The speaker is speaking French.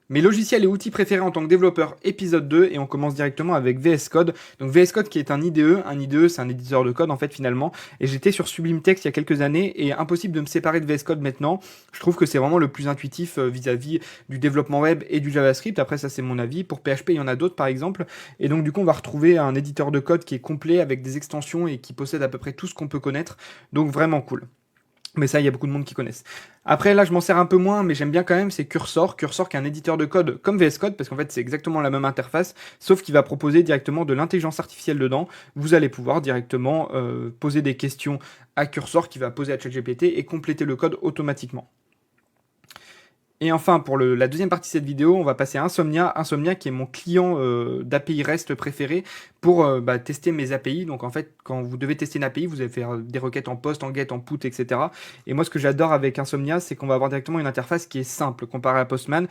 Mes logiciels et outils préférés en tant que développeur, épisode 2, et on commence directement avec VS Code. Donc VS Code qui est un IDE c'est un éditeur de code en fait finalement, et j'étais sur Sublime Text il y a quelques années, et impossible de me séparer de VS Code maintenant. Je trouve que c'est vraiment le plus intuitif vis-à-vis du développement web et du JavaScript. Après ça c'est mon avis, pour PHP il y en a d'autres par exemple, et donc du coup on va retrouver un éditeur de code qui est complet avec des extensions et qui possède à peu près tout ce qu'on peut connaître, donc vraiment cool. Mais ça, il y a beaucoup de monde qui connaissent. Après, là, je m'en sers un peu moins, mais j'aime bien quand même, c'est Cursor. Cursor qui est un éditeur de code comme VS Code, parce qu'en fait, c'est exactement la même interface, sauf qu'il va proposer directement de l'intelligence artificielle dedans. Vous allez pouvoir directement poser des questions à Cursor qui va poser à ChatGPT et compléter le code automatiquement. Et enfin, pour la deuxième partie de cette vidéo, on va passer à Insomnia. Insomnia qui est mon client d'API REST préféré pour tester mes API. Donc en fait, quand vous devez tester une API, vous allez faire des requêtes en post, en get, en put, etc. Et moi, ce que j'adore avec Insomnia, c'est qu'on va avoir directement une interface qui est simple comparée à Postman.